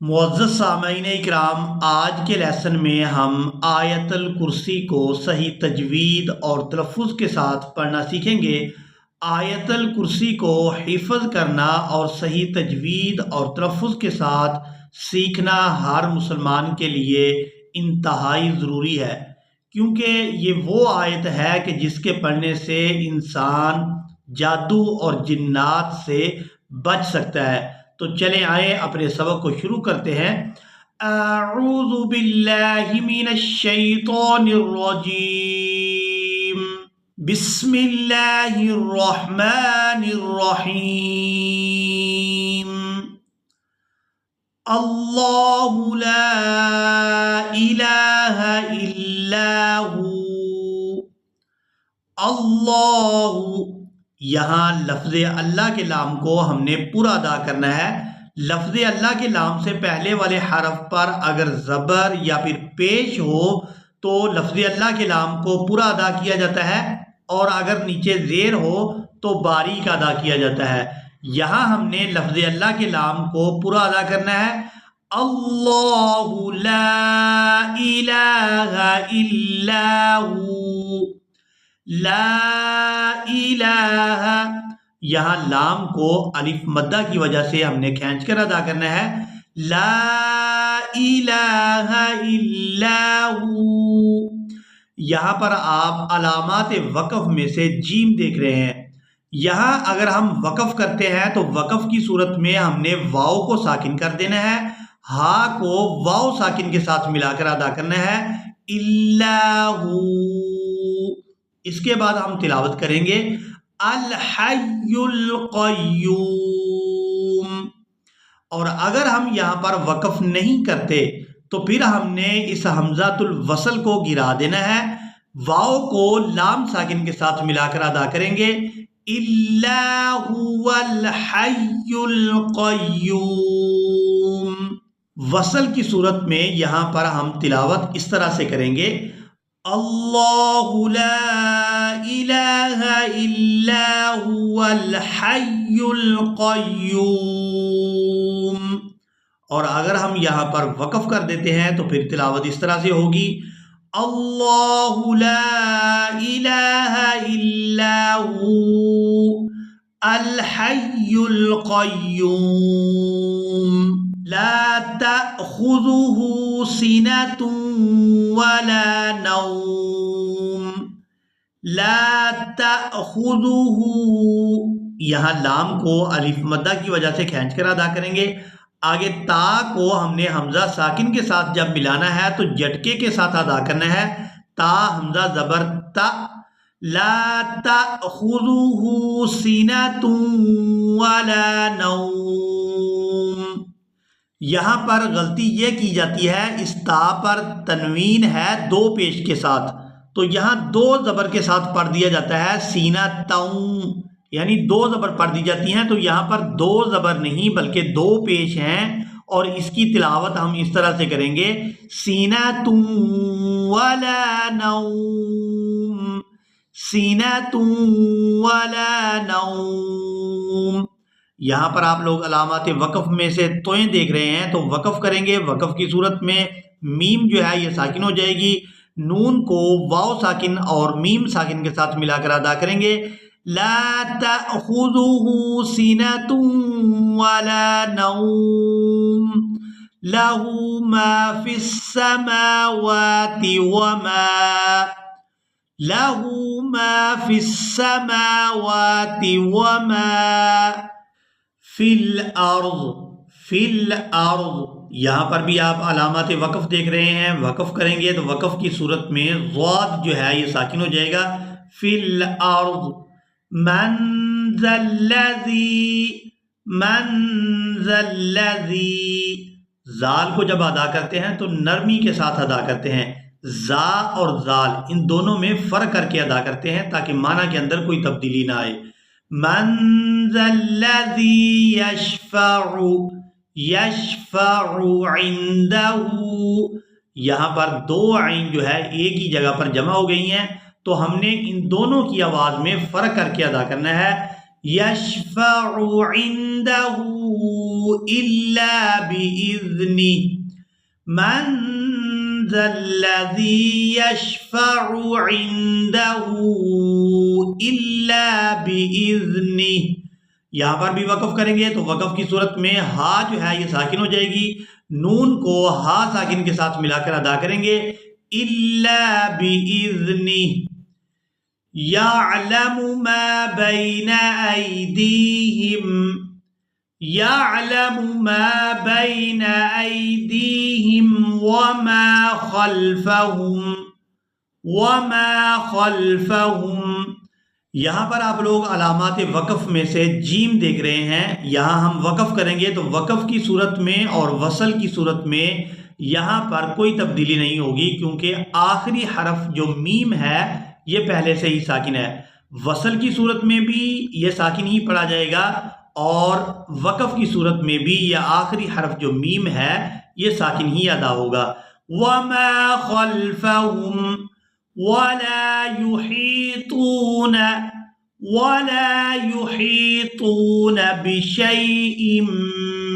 معزز سامعین اکرام، آج کے لیسن میں ہم آیت الکرسی کو صحیح تجوید اور تلفظ کے ساتھ پڑھنا سیکھیں گے۔ آیت الکرسی کو حفظ کرنا اور صحیح تجوید اور تلفظ کے ساتھ سیکھنا ہر مسلمان کے لیے انتہائی ضروری ہے، کیونکہ یہ وہ آیت ہے کہ جس کے پڑھنے سے انسان جادو اور جنات سے بچ سکتا ہے۔ تو چلیں آئیں اپنے سبق کو شروع کرتے ہیں۔ اعوذ باللہ من الشیطان الرجیم، بسم اللہ الرحمن الرحیم۔ اللہ لا الہ الا ہو، اللہ، یہاں لفظ اللہ کے لام کو ہم نے پورا ادا کرنا ہے۔ لفظ اللہ کے لام سے پہلے والے حرف پر اگر زبر یا پھر پیش ہو تو لفظ اللہ کے لام کو پورا ادا کیا جاتا ہے، اور اگر نیچے زیر ہو تو باریک ادا کیا جاتا ہے۔ یہاں ہم نے لفظ اللہ کے لام کو پورا ادا کرنا ہے۔ اللہ لا الہ الا ہو، لا الہ، یہاں لام کو الف مدہ کی وجہ سے ہم نے کھینچ کر ادا کرنا ہے۔ لا الہ الا ہو، یہاں پر آپ علامات وقف میں سے جیم دیکھ رہے ہیں۔ یہاں اگر ہم وقف کرتے ہیں تو وقف کی صورت میں ہم نے واؤ کو ساکن کر دینا ہے، ہا کو واؤ ساکن کے ساتھ ملا کر ادا کرنا ہے، اللہ۔ اس کے بعد ہم تلاوت کریں گے الحی القیوم، اور اگر ہم یہاں پر وقف نہیں کرتے تو پھر ہم نے اس حمزۃ الوصل کو گرا دینا ہے، واؤ کو لام ساکن کے ساتھ ملا کر ادا کریں گے، اللہ هو الحی القیوم۔ وصل کی صورت میں یہاں پر ہم تلاوت اس طرح سے کریں گے، اللہ لا الہ الا هو الحی القیوم، اور اگر ہم یہاں پر وقف کر دیتے ہیں تو پھر تلاوت اس طرح سے ہوگی، اللہ لا الہ الا هو الحی القیوم، لا تأخذه سنة ولا نوم، لا تأخذه، یہاں لام کو الف مدہ کی وجہ سے کھینچ کر ادا کریں گے۔ آگے تا کو ہم نے حمزہ ساکن کے ساتھ جب ملانا ہے تو جھٹکے کے ساتھ ادا کرنا ہے، تا حمزہ زبر تا، لا تأخذه سنة ولا نوم۔ یہاں پر غلطی یہ کی جاتی ہے، اس تا پر تنوین ہے دو پیش کے ساتھ، تو یہاں دو زبر کے ساتھ پڑھ دیا جاتا ہے سینہ تاؤں، یعنی دو زبر پڑھ دی جاتی ہیں، تو یہاں پر دو زبر نہیں بلکہ دو پیش ہیں، اور اس کی تلاوت ہم اس طرح سے کریں گے، سینہ تم ولا نوم، سینہ تم ولا نوم۔ یہاں پر آپ لوگ علامات وقف میں سے توئیں دیکھ رہے ہیں، تو وقف کریں گے، وقف کی صورت میں میم جو ہے یہ ساکن ہو جائے گی، نون کو واو ساکن اور میم ساکن کے ساتھ ملا کر ادا کریں گے، لا تأخذه سنة ولا نوم له ما في السماوات وما له ما في السماوات وما فی الارض، فی الارض، یہاں پر بھی آپ علامات وقف دیکھ رہے ہیں، وقف کریں گے تو وقف کی صورت میں ضاد جو ہے یہ ساکن ہو جائے گا، فی الارض، من ذا الذی، من ذا الذی، زال کو جب ادا کرتے ہیں تو نرمی کے ساتھ ادا کرتے ہیں، زا اور زال ان دونوں میں فرق کر کے ادا کرتے ہیں تاکہ معنی کے اندر کوئی تبدیلی نہ آئے، من ذا الذی یشفع، یشفع عنده، یہاں پر دو عین جو ہے ایک ہی جگہ پر جمع ہو گئی ہیں، تو ہم نے ان دونوں کی آواز میں فرق کر کے ادا کرنا ہے، یشفع عنده إلا بإذنه من ذا الذي يشفع عنده إلا بإذنه. یہاں پر بھی وقف کریں گے تو وقف کی صورت میں ہا جو ہے یہ ساکن ہو جائے گی، نون کو ہا ساکن کے ساتھ ملا کر ادا کریں گے. إلا بإذنه يعلم ما بين أيديهم يعلم ما بين أيديهم وما خلفهم. یہاں پر آپ لوگ علامات وقف میں سے جیم دیکھ رہے ہیں. یہاں ہم وقف کریں گے تو وقف کی صورت میں اور وصل کی صورت میں یہاں پر کوئی تبدیلی نہیں ہوگی، کیونکہ آخری حرف جو میم ہے یہ پہلے سے ہی ساکن ہے. وصل کی صورت میں بھی یہ ساکن ہی پڑھا جائے گا اور وقف کی صورت میں بھی یہ آخری حرف جو میم ہے یہ ساکن ہی ادا ہوگا. وما خلفهم ولا يحيطون بشيء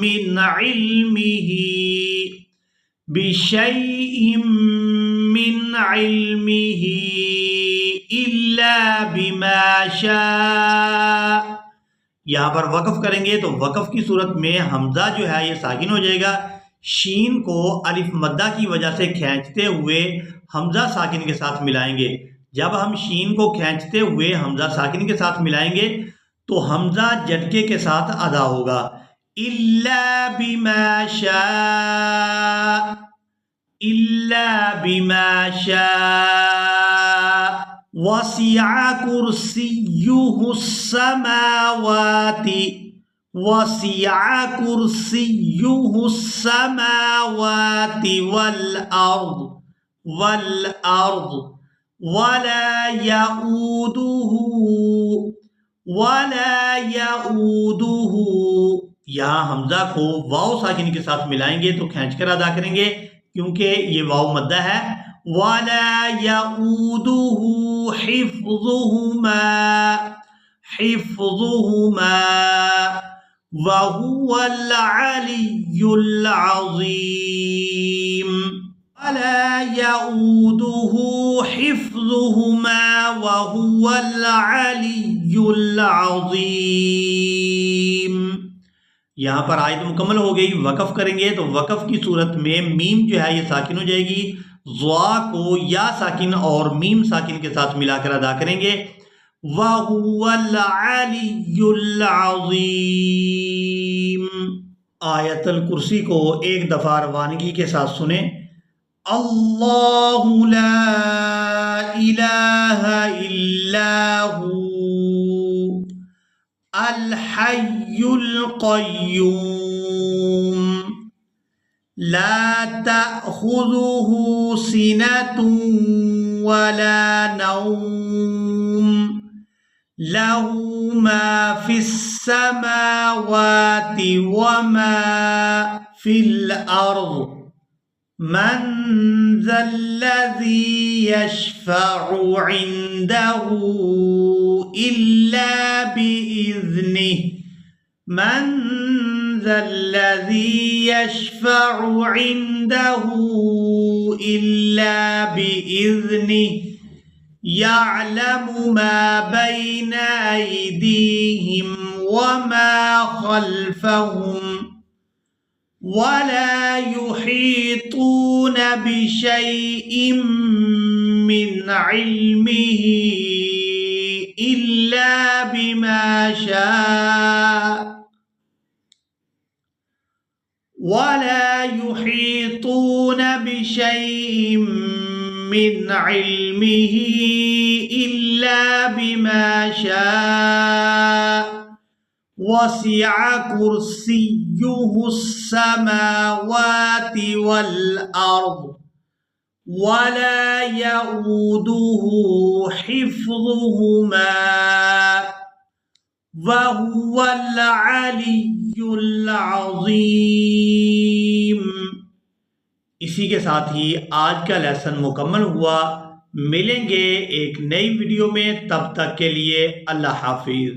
من علمه إلا بما شاء. یہاں پر وقف کریں گے تو وقف کی صورت میں حمزہ جو ہے یہ ساکن ہو جائے گا. شین کو الف مدہ کی وجہ سے کھینچتے ہوئے حمزہ ساکن کے ساتھ ملائیں گے. جب ہم شین کو کھینچتے ہوئے حمزہ ساکن کے ساتھ ملائیں گے تو حمزہ جھٹکے کے ساتھ ادا ہوگا. إلا بما شاء وسع كرسيه السماوات والأرض ولا يؤوده. یہاں حمزہ کو واو ساکن کے ساتھ ملائیں گے تو کھینچ کر ادا کریں گے کیونکہ یہ واو مدہ ہے. ولا يؤوده حفظهما وهو العلي العظيم. ولا يؤوده حفظهما وهو العلي العظيم. یہاں پر آیت مکمل ہو گئی. وقف کریں گے تو وقف کی صورت میں میم جو ہے یہ ساکن ہو جائے گی. ضا کو یا ساکن اور میم ساکن کے ساتھ ملا کر ادا کریں گے. وَهُوَ الْعَلِيُّ الْعَظِيمُ. آیت الکرسی کو ایک دفعہ روانگی کے ساتھ سنیں. اللہ لا الہ الا ہو الحی القیوم لا تأخذه سنة ولا نوم له ما في السماوات وما في الأرض من ذا الذي يشفع عنده إلا بإذنه من ذا الذي يشفع عنده إلا بإذنه يعلم ما بين أيديهم وما خلفهم ولا يحيطون بشيء من علمه إلا بما شاء ولا يحيطون بشيء من علمه إلا بما شاء وسع كرسيه السماوات والأرض ولا يؤوده حفظهما وهو العلي العظيم. اسی کے ساتھ ہی آج کا لیسن مکمل ہوا. ملیں گے ایک نئی ویڈیو میں، تب تک کے لیے اللہ حافظ.